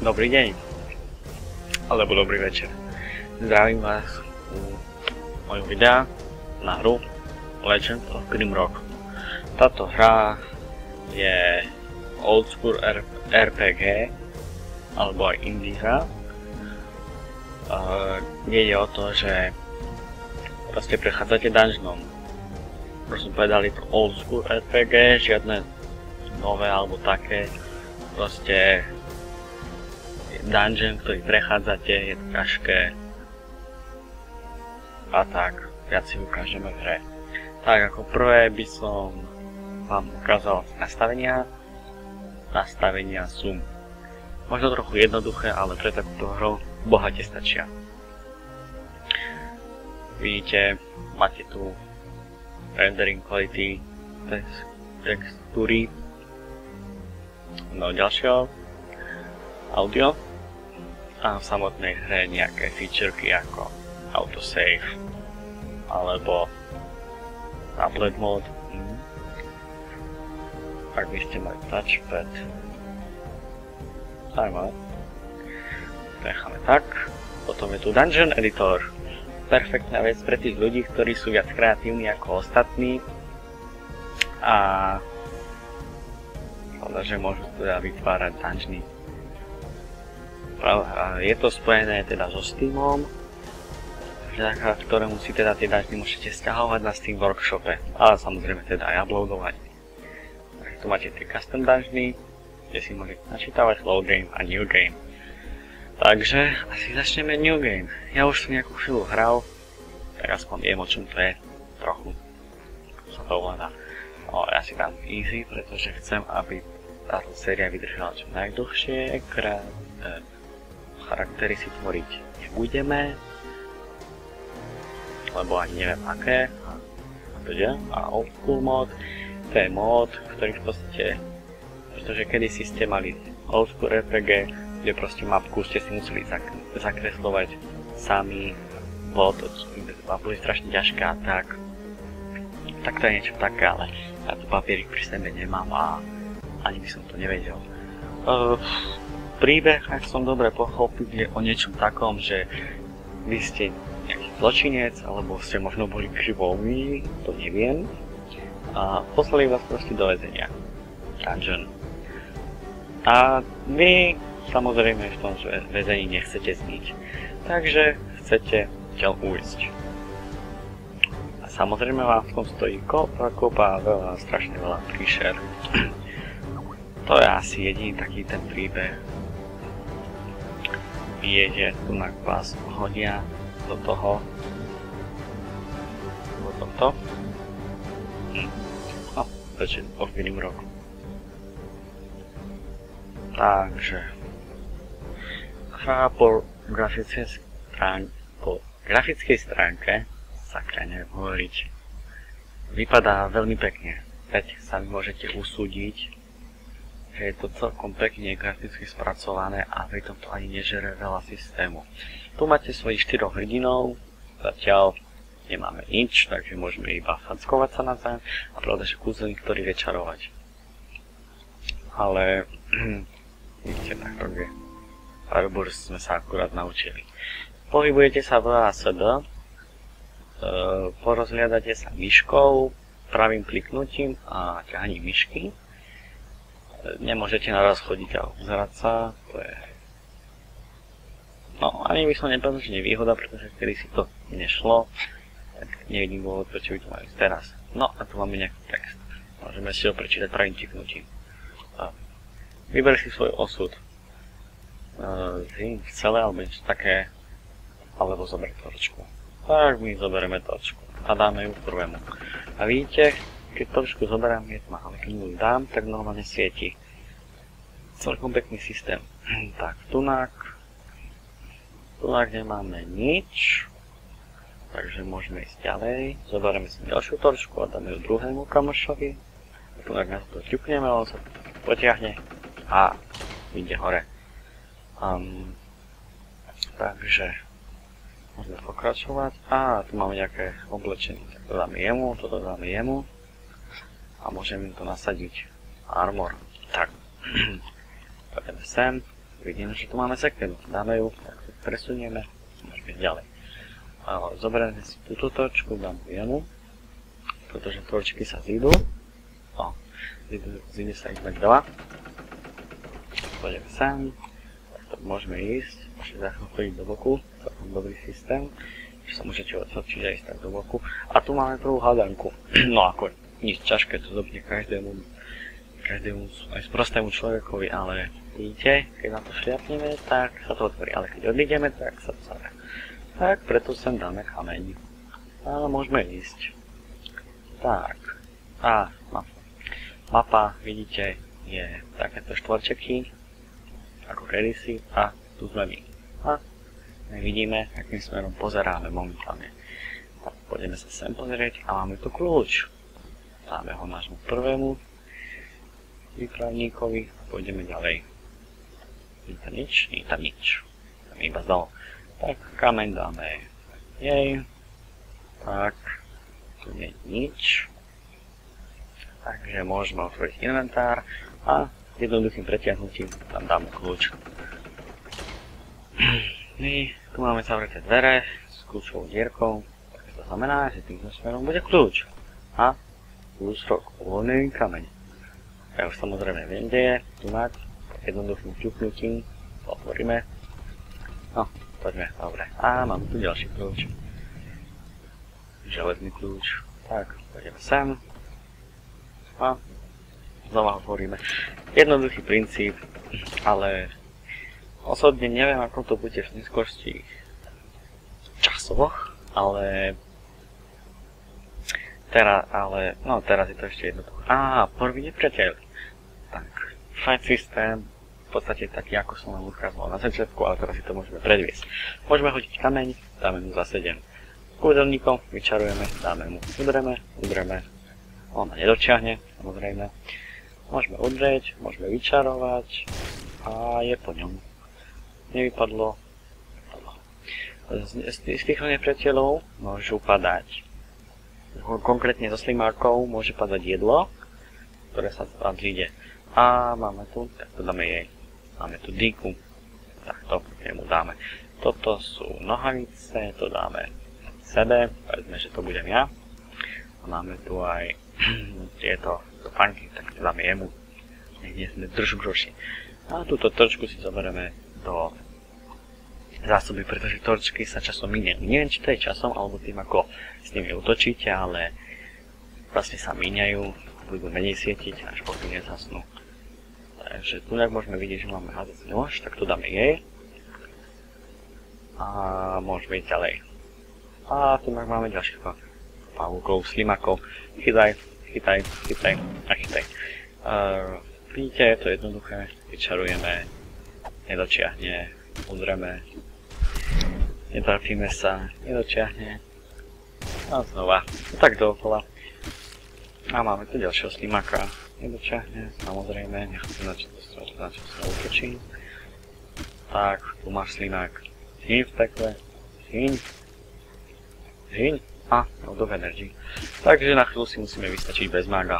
Dobrý deň, alebo dobrý večer. Zdravím vás u mojho videa na hru Legend of Grimrock. Táto hra je old school RPG, alebo aj indie hra. Ide o to, že proste prechádzate dungeonom. Proste povedali old school RPG, žiadne nové alebo také. Proste dungeon, ktorý prechádzate, je to ťažké a tak, viac si ukážeme v hre. Tak ako prvé by som vám ukázal nastavenia. Nastavenia sú možno trochu jednoduché, ale pre takúto hru bohate stačia. Vidíte, máte tu rendering quality, textúry, no ďalšieho, audio a v samotnej hre nejaké featureky ako autosave alebo tablet mode. Ak by ste mali touchpad, zaujímavé, to necháme tak. Potom je tu Dungeon Editor, perfektná vec pre tých ľudí, ktorí sú viac kreatívni ako ostatní a že môžu teda vytvárať dungeony. Je to spojené teda so Steamom, ktorému si teda tie dungeony môžete stiahovať na Steam Workshope, ale samozrejme teda aj uploadovať. Takže tu máte tie custom dungeony, kde si môžete načítavať low game a new game. Takže asi začneme new game. Ja už som nejakú chvíľu hral, tak aspoň viem, o čom to je, trochu sa to ovláda. No, ja si dám easy, pretože chcem, aby táto séria vydržala čo najdlhšie. Charaktery si tvoriť nebudeme, lebo ani neviem aké. A old school mod, to je mod, ktorý v podstate, pretože kedysi ste mali old school RPG, kde proste mapku ste si museli zakreslovať sami, bolo to boli strašne ťažké a tak to je niečo také, ale ja tu papierik pri sebe nemám a ani by som to nevedel. Príbeh, ak som dobre pochopil, je o niečom takom, že vy ste nejaký zločinec, alebo ste možno boli krivoľní, to neviem, a poslali vás proste do väzenia. Dungeon. A vy samozrejme v tom väzení nechcete zniť, takže chcete odtiaľ ujsť. A samozrejme vám v tom stojí kopa veľa, strašne veľa príšer. To je asi jediný taký ten príbeh. Je, že tu na vás hodia do toho, do tohto. No, Legend of Grimrock. Takže hra po grafickej stránke, sakra neviem hovoriť, vypadá veľmi pekne. Teď sami môžete usúdiť, že je to celkom pekne graficky spracované a pritom to ani nežere veľa systému. Tu máte svojich 4 hrdinov, zatiaľ nemáme nič, takže môžeme iba fackovať sa navzájom a pravda, že kúzelník, ktorý vie čarovať. Ale vidíte, takto je. Fireburst sme sa akurát naučili. Pohybujete sa v ASD, porozhliadate sa myškou, pravým kliknutím a ťahaním myšky. Nemôžete naraz chodiť a obzerať sa, to je... No, ani by som nepovedal, že nevýhoda, pretože kedy si to nešlo, tak nevidím dôvod, prečo by to mali teraz. No, a tu máme nejaký text. Môžeme si ho prečítať pravým kliknutím. Vyber si svoj osud. Celé, alebo niečo také, alebo zober točku. Tak my zoberieme točku a dáme ju prvému. A vidíte, keď trošku zoberám, je tma, ale keď ju dám, tak normálne svieti. Celkom pekný systém. Tak, tunák nemáme nič, takže môžeme ísť ďalej. Zoberieme si ďalšiu torčku a dáme ju druhému kamošovi. Tunák na to ťukneme, on sa potiahne a ide hore. Takže môžeme pokračovať. A tu máme nejaké oblečenie, tak to dáme jemu, toto dáme jemu. A môžeme to nasadiť armor. Tak, poďme sem, vidíme, že tu máme sekeru. Dáme ju, tak presunieme, môžeme ísť ďalej. Zoberieme si túto torčku, dám jemu, pretože torčky sa zídu. Zíde sa ich tak 2. Poďme sem, tak môžeme ísť, ešte za chvíľu chodiť do boku, celkom dobrý systém, že sa môžete odtočiť a ísť tak do boku. A tu máme prvú hádanku, no ako nič ťažké, to dobne každému aj prostému človekovi, ale vidíte, keď na to šliapneme, tak sa to otvorí, ale keď odídeme, tak sa to zavrie. Tak preto sem dáme kameň. A môžeme ísť. Tak, a mapa, vidíte, je takéto štvorčeky, ako kedysi, a tu sme my. A my vidíme, akým smerom pozeráme momentálne. Tak pôjdeme sa sem pozrieť a máme tu kľúč. Dáme ho nášmu prvému výpravníkovi a pôjdeme ďalej. Nie tam nič, nie tam nič. Tam iba zdalo. Tak kameň dáme jej. Tak, tu nie je nič. Takže môžeme otvoriť inventár a jednoduchým pretiahnutím tam dáme kľúč. My tu máme zavreté dvere s kľúčovou dierkou. To znamená, že týmto smerom bude kľúč. A kľúčok uvoľnený kameň. Ja už samozrejme viem, kde je. Tu máte jednoduchým ťuknutím. To otvoríme. No, poďme, dobre. A máme tu ďalší kľúč. Železný kľúč. Tak, pôjdeme sem. A znova otvoríme. Jednoduchý princíp, ale osobne neviem, ako to bude v neskôrších časoch, ale teraz je to ešte jednoduché. Prvý nepriateľ. Tak, fight systém, v podstate taký, ako som vám ukázal na začiatku, ale teraz si to môžeme predviesť. Môžeme hodiť kameň, dáme mu za 7 kúzelníkov, vyčarujeme, dáme mu, udreme, ona nedočiahne, samozrejme. Môžeme udrieť, môžeme vyčarovať a je po ňom. Nevypadlo. Z týchto nepriateľov môžu padať. Konkrétne zo slimákov môže padať jedlo, ktoré sa tam zíde. A máme tu, tak to dáme jej. Máme tu dýku, tak to jemu dáme. Toto sú nohavice, to dáme sebe, povedzme, že to budem ja. A máme tu aj tieto topánky, tak to dáme jemu. Niekde sme držgroši. A túto torčku si zoberieme do zásoby, pretože torčky sa časom míňajú. Neviem, či to je časom, alebo tým, ako s nimi utočíte, ale vlastne sa míňajú, budú menej svietiť, až pokým nezhasnú. Takže tu môžeme vidieť, že máme hádací nôž, tak to dáme jej. A môžeme ísť ďalej. A tu máme ďalších pavúkov, slimakov. Chytaj. Vidíte, je to jednoduché. Vyčarujeme, nedočiahne, udreme, netrafíme sa, nedočiahne. A znova, tak dookola. A máme tu ďalšieho slimaka. Nedočiahne, samozrejme, nechcem na čo sa utočím. Tak, tu máš slimák. Zhyň v pekle, zhyň. A, no do energy. Takže na chvíľu si musíme vystačiť bez mága.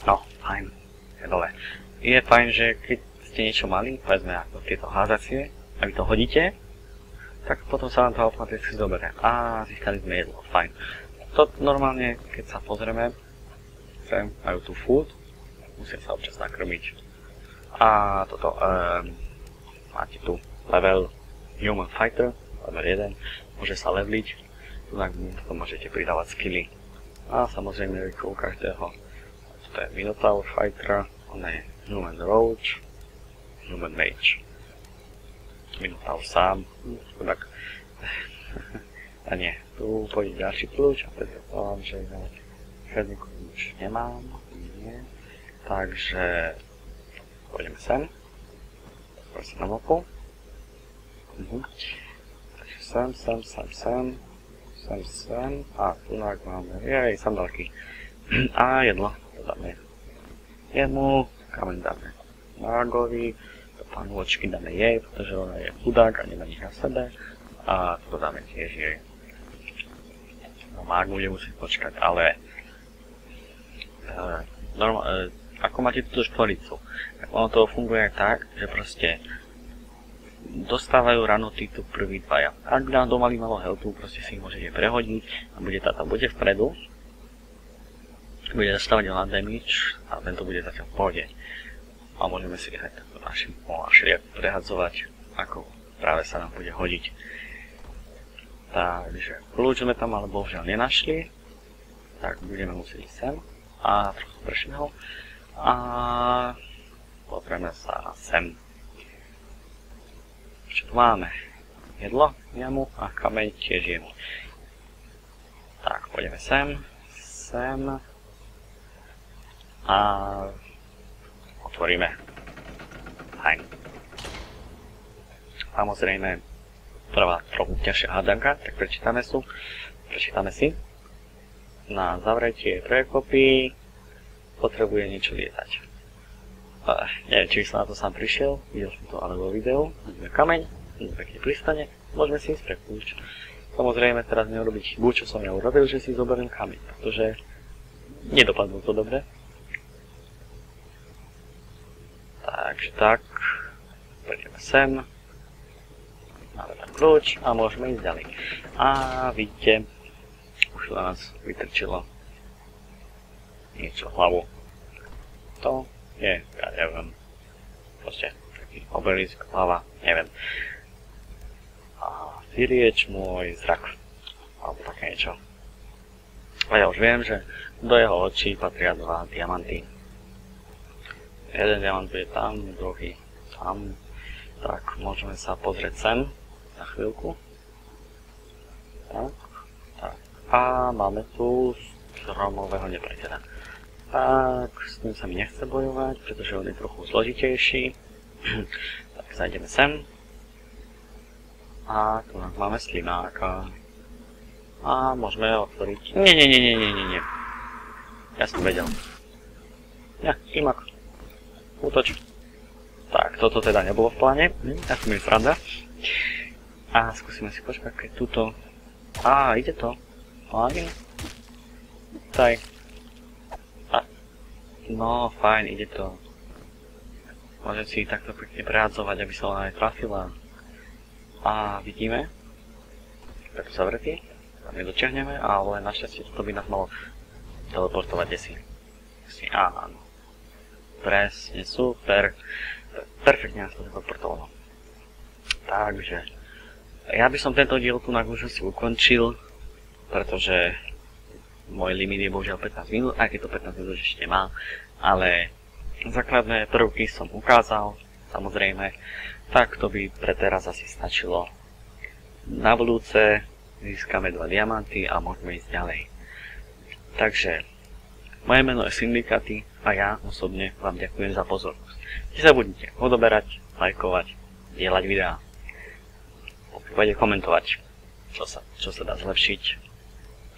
No, fajn, je dole. Je fajn, že keď ste niečo mali, povedzme ako tieto hádacie, a vy to hodíte, tak potom sa vám to automaticky zoberie. A získali sme jedlo, fajn. To normálne, keď sa pozrieme, sem majú tu food, musia sa občas nakrmiť. A toto, máte tu level Human Fighter, level 1, môže sa leveliť, tu môžete pridávať skilly. A samozrejme u každého, to je Minotaur Fighter, on je Human Roach, Human Mage. Minotaur sám, tak. A nie, tu pôjde ďalší kľúč a predpokladám, že žiadny kľúč nemám, nie. Takže pôjdeme sem, poďme sa na mapu. Takže sem a tu máme, sandálky a jedlo, to dáme jemu, kameň dáme mágovi, panôčky dáme jej, pretože ona je chudák a nemá nič na sebe a to dáme tiež jej. Mág bude musieť počkať, ale ako máte túto štvoricu, tak ono to funguje tak, že proste dostávajú rano títo prví dvaja. Ak náhodou mali malo healthu, proste si ich môžete prehodiť a bude táta bude vpredu, bude zastávať na damage a tento bude zatiaľ v pohode. A môžeme si aj takto našim šriak prehadzovať, ako práve sa nám bude hodiť. Takže kľúč sme tam ale bohužiaľ nenašli, tak budeme musieť ísť sem a trochu pršíme ho a potrebujeme sa sem. Čo tu máme? Jedlo, jamu a kameň tiež jemu. Tak, pôjdeme sem a otvoríme. Fajn. Samozrejme, prvá trochu ťažšia hádanka, tak prečítame si. Na zavretie prekopy potrebuje niečo lietať. Neviem, či som na to sám prišiel, videl som to ale vo videu. Máme kameň, pekne pristane, môžeme si ísť pre kľúč. Samozrejme teraz neurobiť chybu, čo som ja urobil, že si zoberiem kameň, pretože nedopadlo to dobre. Takže tak, prejdeme sem, máme tam kľúč a môžeme ísť ďalej. A vidíte, už na nás vytrčilo niečo hlavu. To je, ja neviem, proste taký obelisk, hlava, neviem. A vyrieč môj zrak, alebo také niečo. A ja už viem, že do jeho očí patria 2 diamanty. Jeden diamant bude tam, druhý tam. Tak, môžeme sa pozrieť sem na chvíľku. Tak. A máme tu stromového nepriateľa. Tak, s ním sa mi nechce bojovať, pretože on je trochu zložitejší. Tak zajdeme sem. A tu máme slimáka. A môžeme ho otvoriť. Nie. Ja som vedel. Ja, imak. Útoč. Tak, toto teda nebolo v pláne. Ja som mi sranda. A skúsime si počkať, keď tuto... Á, ide to. Fajn. Taj. No, fajn, ide to. Môžem si takto pekne prehadzovať, aby sa ona aj trafila. A vidíme. Tak zavretý. Tam nedočiahneme, ale našťastie to by nás malo teleportovať desi. Áno. Presne, super. Perfektne nás to teleportovalo. Takže. Ja by som tento diel tu už asi ukončil, pretože môj limit je bohužiaľ 15 minút, aj keď to 15 minút ešte má, ale základné prvky som ukázal, samozrejme, tak to by pre teraz asi stačilo. Na budúce získame 2 diamanty a môžeme ísť ďalej. Takže, moje meno je Syndicaty a ja osobne vám ďakujem za pozornosť. Nezabudnite odoberať, lajkovať, dielať videá, po prípade komentovať, čo sa dá zlepšiť,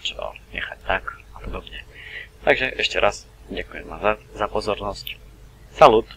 čo nechať tak a podobne. Takže ešte raz ďakujem vám za pozornosť. Salut!